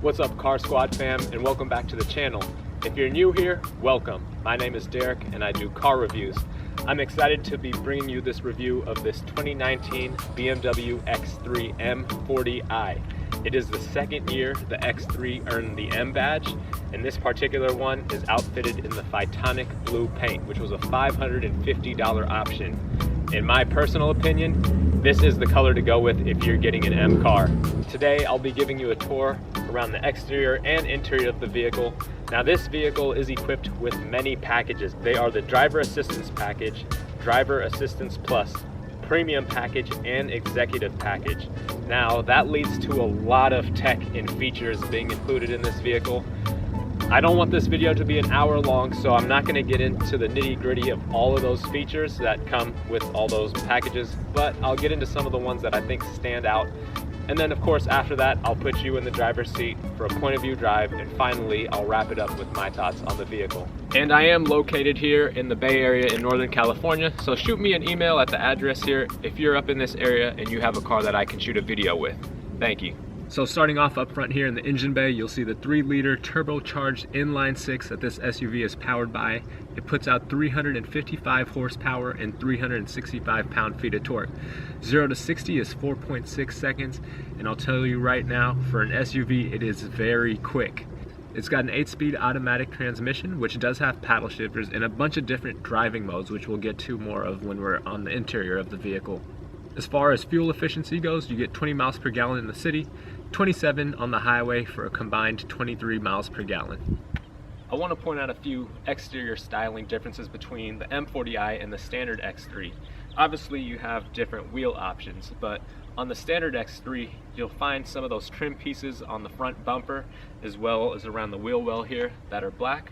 What's up, Car Squad fam, and welcome back to the channel. If you're new here, welcome. My name is Derek and I do car reviews. I'm excited to be bringing you this review of this 2019 BMW X3 m40i. It is the second year the X3 earned the M badge, and this particular one is outfitted in the Phytonic blue paint, which was a $550 option. In my personal opinion, this is the color to go with if you're getting an M car. Today I'll be giving you a tour around the exterior and interior of the vehicle. Now this vehicle is equipped with many packages. They are the Driver Assistance Package, Driver Assistance Plus, Premium Package, and Executive Package. Now that leads to a lot of tech and features being included in this vehicle. I don't want this video to be an hour long, so I'm not going to get into the nitty-gritty of all of those features that come with all those packages, but I'll get into some of the ones that I think stand out. And then of course after that I'll put you in the driver's seat for a point of view drive, and finally I'll wrap it up with my thoughts on the vehicle. And I am located here in the Bay Area in Northern California, so shoot me an email at the address here if you're up in this area and you have a car that I can shoot a video with. Thank you. So starting off up front here in the engine bay, you'll see the 3-liter turbocharged inline-6 that this SUV is powered by. It puts out 355 horsepower and 365 pound-feet of torque. 0 to 60 is 4.6 seconds, and I'll tell you right now, for an SUV, it is very quick. It's got an 8-speed automatic transmission, which does have paddle shifters and a bunch of different driving modes, which we'll get to more of when we're on the interior of the vehicle. As far as fuel efficiency goes, you get 20 miles per gallon in the city, 27 on the highway for a combined 23 miles per gallon. I want to point out a few exterior styling differences between the m40i and the standard X3. Obviously you have different wheel options, but on the standard X3 you'll find some of those trim pieces on the front bumper as well as around the wheel well here that are black.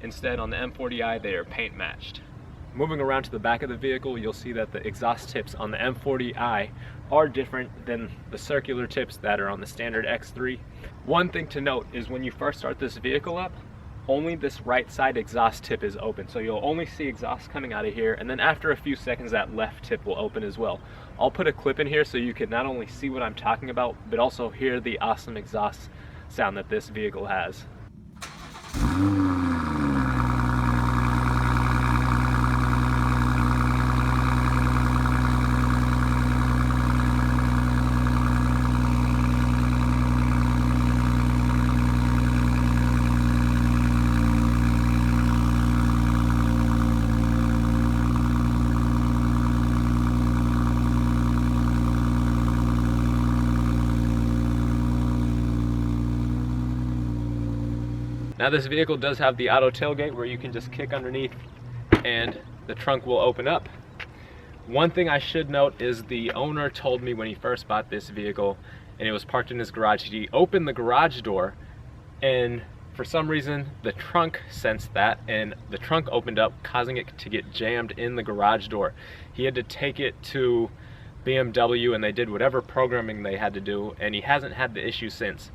Instead, on the m40i they are paint matched. Moving around to the back of the vehicle, you'll see that the exhaust tips on the m40i are different than the circular tips that are on the standard X3. One thing to note is when you first start this vehicle up, only this right side exhaust tip is open, so you'll only see exhaust coming out of here, and then after a few seconds that left tip will open as well. I'll put a clip in here so you can not only see what I'm talking about, but also hear the awesome exhaust sound that this vehicle has. Now this vehicle does have the auto tailgate where you can just kick underneath and the trunk will open up. One thing I should note is the owner told me when he first bought this vehicle and it was parked in his garage, he opened the garage door and for some reason the trunk sensed that and the trunk opened up, causing it to get jammed in the garage door. He had to take it to BMW and they did whatever programming they had to do, and he hasn't had the issue since.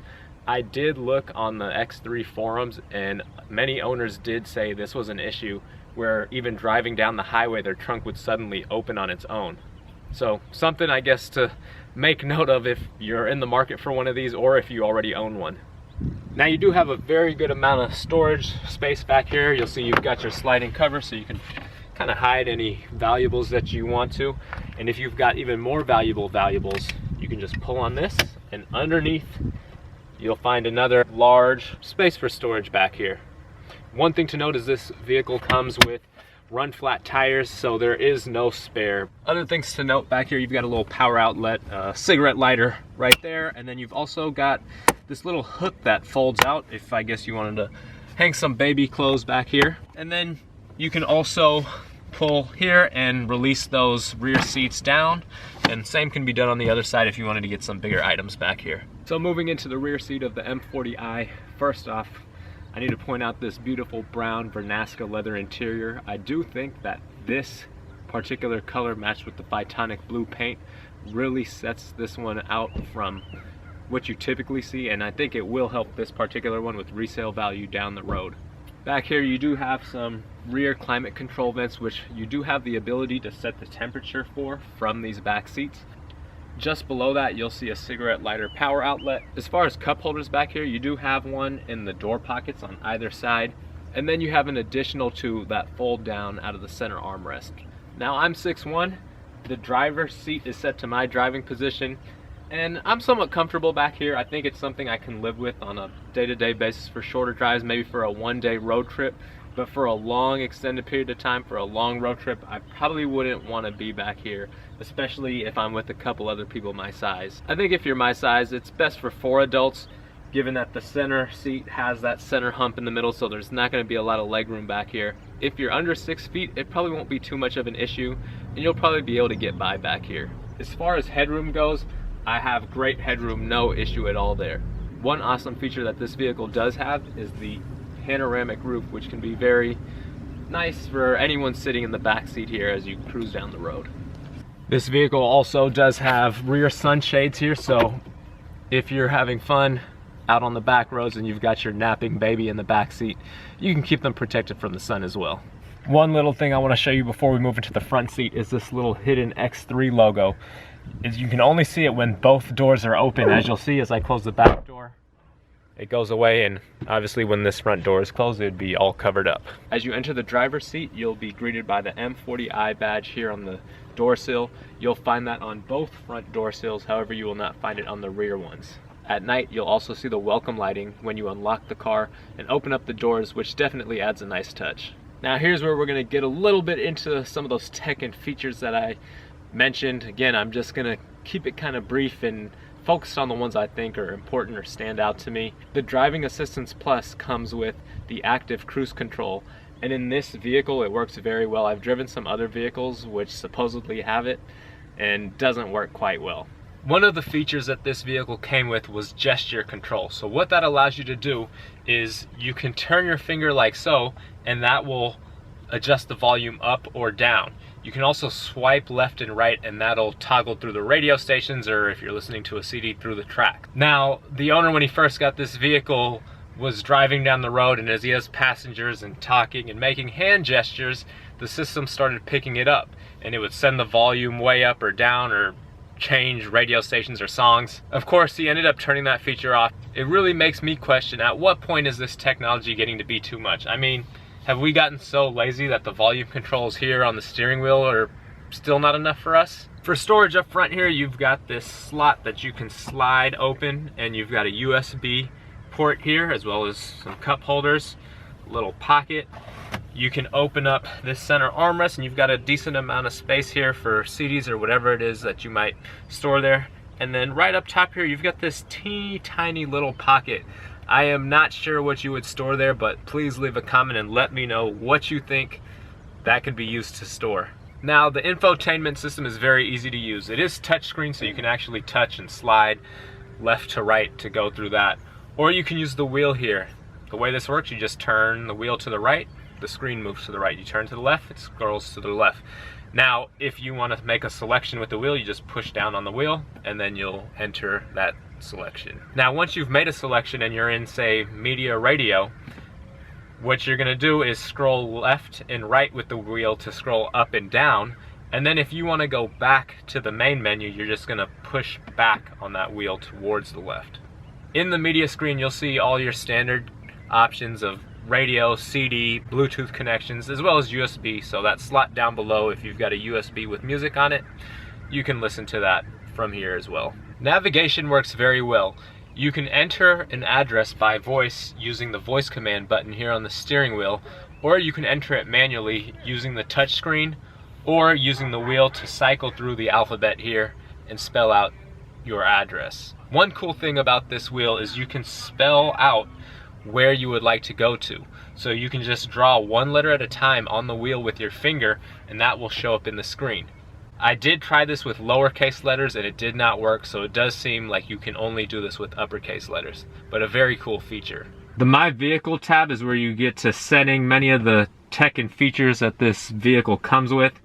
I did look on the X3 forums and many owners did say this was an issue where even driving down the highway their trunk would suddenly open on its own. So something I guess to make note of if you're in the market for one of these or if you already own one. Now you do have a very good amount of storage space back here. You'll see you've got your sliding cover so you can kind of hide any valuables that you want to. And if you've got even more valuables, you can just pull on this and underneath you'll find another large space for storage back here. One thing to note is this vehicle comes with run flat tires, so there is no spare. Other things to note back here, you've got a little power outlet, cigarette lighter right there, and then you've also got this little hook that folds out if I guess you wanted to hang some baby clothes back here. And then you can also pull here and release those rear seats down, and same can be done on the other side if you wanted to get some bigger items back here. So moving into the rear seat of the m40i, first off I need to point out this beautiful brown Vernasca leather interior. I do think that this particular color matched with the Phytonic blue paint really sets this one out from what you typically see, and I think it will help this particular one with resale value down the road. Back here you do have some rear climate control vents, which you do have the ability to set the temperature for from these back seats. Just below that, you'll see a cigarette lighter power outlet. As far as cup holders back here, you do have one in the door pockets on either side. And then you have an additional two that fold down out of the center armrest. Now I'm 6'1", the driver's seat is set to my driving position, and I'm somewhat comfortable back here. I think it's something I can live with on a day-to-day basis for shorter drives, maybe for a one-day road trip. But for a long extended period of time, for a long road trip, I probably wouldn't want to be back here, especially if I'm with a couple other people my size. I think if you're my size, it's best for 4 adults, given that the center seat has that center hump in the middle, so there's not going to be a lot of leg room back here. If you're under 6 feet, it probably won't be too much of an issue, and you'll probably be able to get by back here. As far as headroom goes, I have great headroom, no issue at all there. One awesome feature that this vehicle does have is the panoramic roof, which can be very nice for anyone sitting in the back seat here as you cruise down the road. This vehicle also does have rear sunshades here, so if you're having fun out on the back roads and you've got your napping baby in the back seat, you can keep them protected from the sun as well. One little thing I want to show you before we move into the front seat is this little hidden X3 logo. You can only see it when both doors are open. As you'll see as I close the back door, it goes away, and obviously when this front door is closed, it'd be all covered up. As you enter the driver's seat, you'll be greeted by the m40i badge here on the door sill. You'll find that on both front door sills, however you will not find it on the rear ones. At night, you'll also see the welcome lighting when you unlock the car and open up the doors, which definitely adds a nice touch. Now here's where we're going to get a little bit into some of those tech and features that I mentioned. Again, I'm just going to keep it kind of brief and focused on the ones I think are important or stand out to me. The Driving Assistance Plus comes with the active cruise control, and in this vehicle it works very well. I've driven some other vehicles which supposedly have it and doesn't work quite well. One of the features that this vehicle came with was gesture control. So what that allows you to do is you can turn your finger like so, and that will adjust the volume up or down. You can also swipe left and right, and that'll toggle through the radio stations, or if you're listening to a CD, through the track. Now, the owner, when he first got this vehicle, was driving down the road, and as he has passengers and talking and making hand gestures, the system started picking it up, and it would send the volume way up or down, or change radio stations or songs. Of course, he ended up turning that feature off. It really makes me question, at what point is this technology getting to be too much? I mean, have we gotten so lazy that the volume controls here on the steering wheel are still not enough for us? For storage up front here, you've got this slot that you can slide open, and you've got a USB port here, as well as some cup holders, a little pocket. You can open up this center armrest, and you've got a decent amount of space here for CDs or whatever it is that you might store there. And then right up top here, you've got this teeny tiny little pocket. I am not sure what you would store there, but please leave a comment and let me know what you think that could be used to store. Now, the infotainment system is very easy to use. It is touchscreen, so you can actually touch and slide left to right to go through that. Or you can use the wheel here. The way this works, you just turn the wheel to the right, the screen moves to the right. You turn to the left, it scrolls to the left. Now, if you want to make a selection with the wheel, you just push down on the wheel, and then you'll enter that selection. Now, once you've made a selection and you're in, say, media radio, what you're going to do is scroll left and right with the wheel to scroll up and down. And then if you want to go back to the main menu, you're just going to push back on that wheel towards the left. In the media screen, you'll see all your standard options of radio, CD, Bluetooth connections, as well as USB. So that slot down below, if you've got a USB with music on it, you can listen to that from here as well. Navigation works very well. You can enter an address by voice using the voice command button here on the steering wheel, or you can enter it manually using the touch screen, or using the wheel to cycle through the alphabet here and spell out your address. One cool thing about this wheel is you can spell out where you would like to go to. So you can just draw one letter at a time on the wheel with your finger, and that will show up in the screen. I did try this with lowercase letters and it did not work, so it does seem like you can only do this with uppercase letters, but a very cool feature. The My Vehicle tab is where you get to setting many of the tech and features that this vehicle comes with.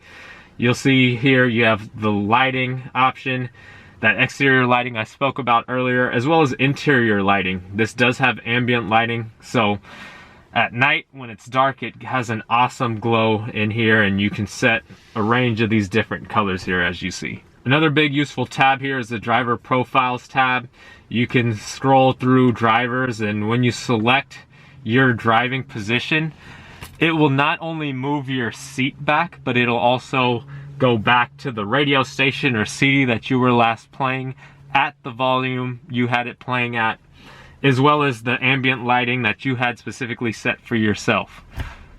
You'll see here you have the lighting option, that exterior lighting I spoke about earlier, as well as interior lighting. This does have ambient lighting, so at night when it's dark, it has an awesome glow in here, and you can set a range of these different colors here, as you see. Another big useful tab here is the driver profiles tab. You can scroll through drivers, and when you select your driving position, it will not only move your seat back, but it'll also go back to the radio station or CD that you were last playing at the volume you had it playing at, as well as the ambient lighting that you had specifically set for yourself.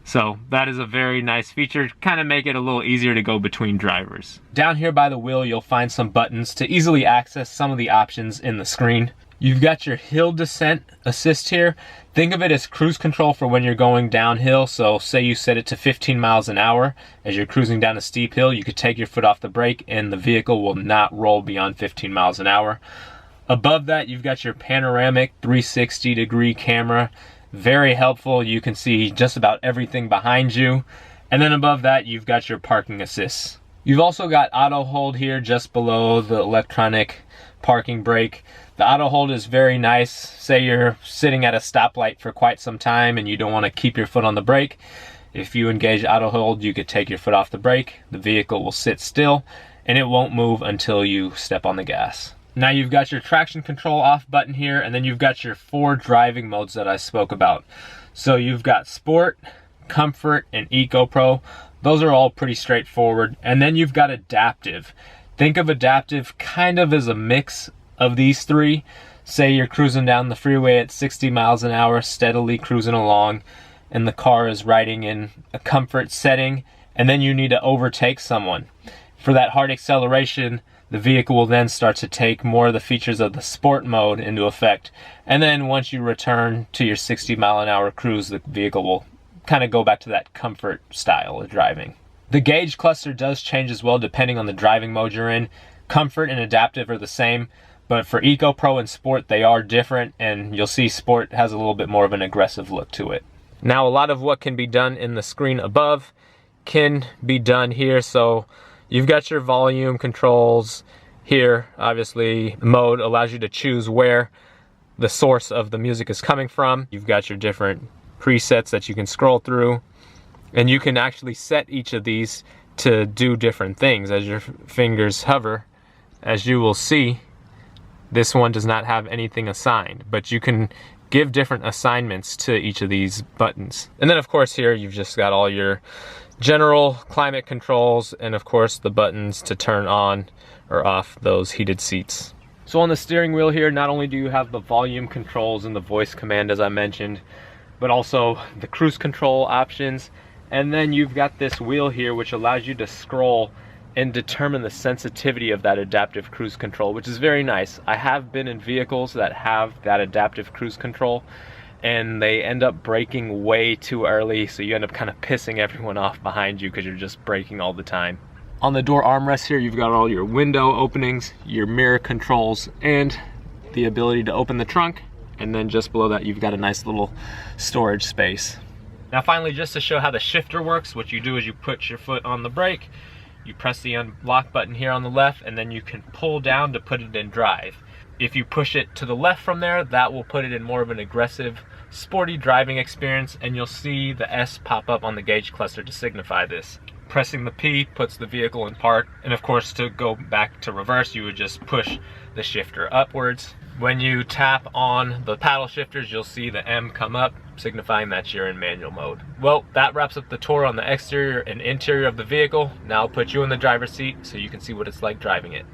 So that is a very nice feature, kind of make it a little easier to go between drivers. Down here by the wheel, you'll find some buttons to easily access some of the options in the screen. You've got your hill descent assist here. Think of it as cruise control for when you're going downhill. So say you set it to 15 miles an hour. As you're cruising down a steep hill, you could take your foot off the brake and the vehicle will not roll beyond 15 miles an hour. Above that, you've got your panoramic 360-degree camera. Very helpful. You can see just about everything behind you. And then above that, you've got your parking assist. You've also got auto hold here just below the electronic parking brake. The auto hold is very nice. Say you're sitting at a stoplight for quite some time and you don't want to keep your foot on the brake. If you engage auto hold, you could take your foot off the brake. The vehicle will sit still and it won't move until you step on the gas. Now you've got your traction control off button here, and then you've got your 4 driving modes that I spoke about. So you've got Sport, Comfort, and Eco Pro. Those are all pretty straightforward. And then you've got Adaptive. Think of Adaptive kind of as a mix of these 3. Say you're cruising down the freeway at 60 miles an hour, steadily cruising along, and the car is riding in a comfort setting, and then you need to overtake someone. For that hard acceleration, the vehicle will then start to take more of the features of the sport mode into effect. And then once you return to your 60 mile an hour cruise, the vehicle will kind of go back to that comfort style of driving. The gauge cluster does change as well depending on the driving mode you're in. Comfort and Adaptive are the same, but for Eco Pro and Sport, they are different, and you'll see Sport has a little bit more of an aggressive look to it. Now, a lot of what can be done in the screen above can be done here. So you've got your volume controls here. Obviously, mode allows you to choose where the source of the music is coming from. You've got your different presets that you can scroll through, and you can actually set each of these to do different things as your fingers hover. As you will see, this one does not have anything assigned, but you can give different assignments to each of these buttons. And then of course here you've just got all your general climate controls, and of course the buttons to turn on or off those heated seats. So on the steering wheel here, not only do you have the volume controls and the voice command as I mentioned, but also the cruise control options. And then you've got this wheel here which allows you to scroll and determine the sensitivity of that adaptive cruise control, which is very nice. I have been in vehicles that have that adaptive cruise control, and they end up braking way too early, so you end up kind of pissing everyone off behind you because you're just braking all the time. On the door armrest here, you've got all your window openings, your mirror controls, and the ability to open the trunk. And then just below that, you've got a nice little storage space. Now finally, just to show how the shifter works, what you do is you put your foot on the brake, you press the unlock button here on the left, and then you can pull down to put it in drive. If you push it to the left from there, that will put it in more of an aggressive, sporty driving experience, and you'll see the S pop up on the gauge cluster to signify this. Pressing the P puts the vehicle in park, and of course to go back to reverse, you would just push the shifter upwards. When you tap on the paddle shifters, you'll see the M come up, signifying that you're in manual mode. Well, that wraps up the tour on the exterior and interior of the vehicle. Now I'll put you in the driver's seat so you can see what it's like driving it.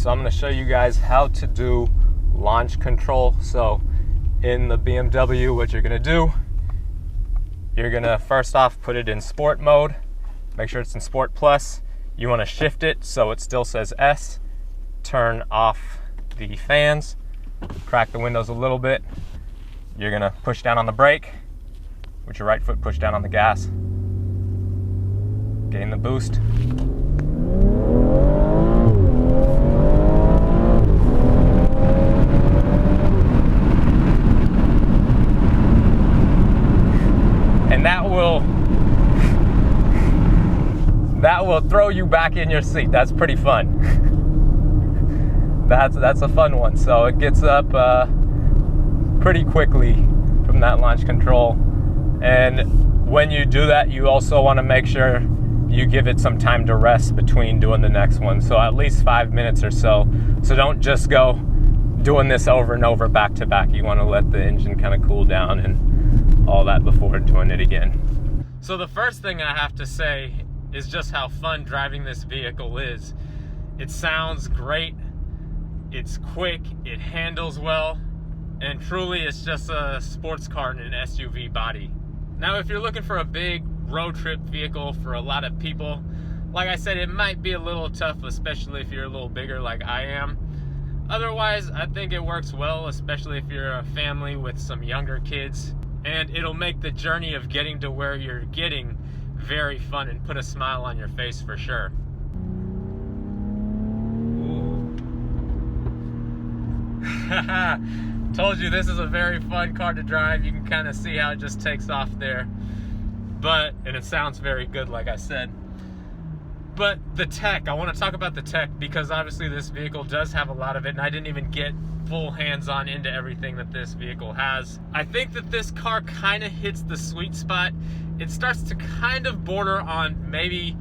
So I'm going to show you guys how to do launch control. So in the BMW, what you're going to do, you're going to first off put it in sport mode. Make sure it's in Sport Plus. You want to shift it so it still says S. Turn off the fans. Crack the windows a little bit. You're going to push down on the brake. With your right foot, push down on the gas. Gain the boost. And that will throw you back in your seat. That's pretty fun. That's a fun one. So it gets up pretty quickly from that launch control. And when you do that, you also want to make sure you give it some time to rest between doing the next one. So at least 5 minutes or so. So don't just go doing this over and over back to back. You want to let the engine kind of cool down and all that before doing it again. So the first thing I have to say is just how fun driving this vehicle is. It sounds great, it's quick, it handles well, and truly it's just a sports car in an SUV body. Now if you're looking for a big road trip vehicle for a lot of people, like I said, it might be a little tough, especially if you're a little bigger like I am. Otherwise, I think it works well, especially if you're a family with some younger kids, and it'll make the journey of getting to where you're getting very fun and put a smile on your face for sure. Told you this is a very fun car to drive. You can kind of see how it just takes off there. And it sounds very good, like I said. But the tech, I want to talk about the tech because obviously this vehicle does have a lot of it, and I didn't even get full hands-on into everything that this vehicle has. I think that this car kind of hits the sweet spot. It starts to kind of border on maybe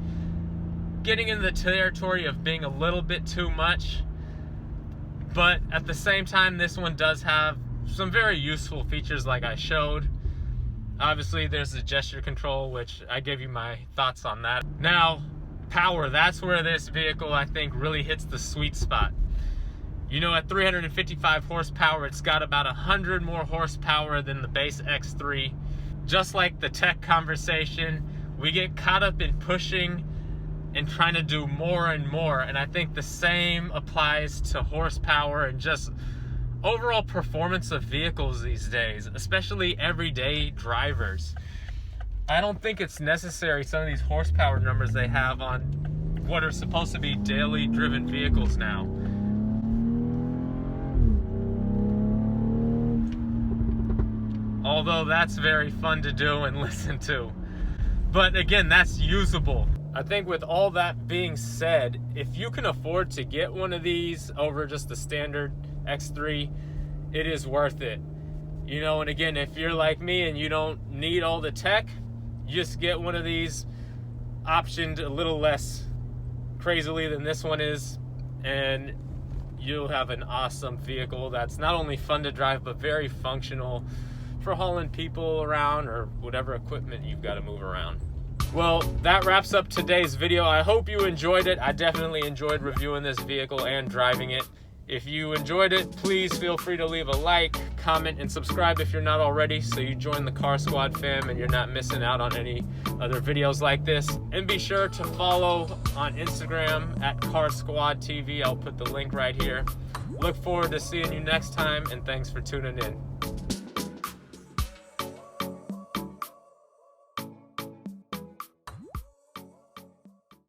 getting into the territory of being a little bit too much. But at the same time, this one does have some very useful features like I showed. Obviously, there's the gesture control, which I gave you my thoughts on that. Now, power, that's where this vehicle, I think, really hits the sweet spot. You know, at 355 horsepower, it's got about 100 more horsepower than the base X3. Just like the tech conversation, we get caught up in pushing and trying to do more and more. And I think the same applies to horsepower and just overall performance of vehicles these days, especially everyday drivers. I don't think it's necessary, some of these horsepower numbers they have on what are supposed to be daily driven vehicles now. Although that's very fun to do and listen to. But again, that's usable. I think with all that being said, if you can afford to get one of these over just the standard X3, it is worth it. You know, and again, if you're like me and you don't need all the tech, you just get one of these optioned a little less crazily than this one is, and you'll have an awesome vehicle that's not only fun to drive, but very functional for hauling people around or whatever equipment you've got to move around. Well, that wraps up today's video. I hope you enjoyed it. I definitely enjoyed reviewing this vehicle and driving it. If you enjoyed it, please feel free to leave a like, comment, and subscribe if you're not already, so you join the Car Squad fam and you're not missing out on any other videos like this. And be sure to follow on Instagram at Car Squad TV. I'll put the link right here. Look forward to seeing you next time, and thanks for tuning in.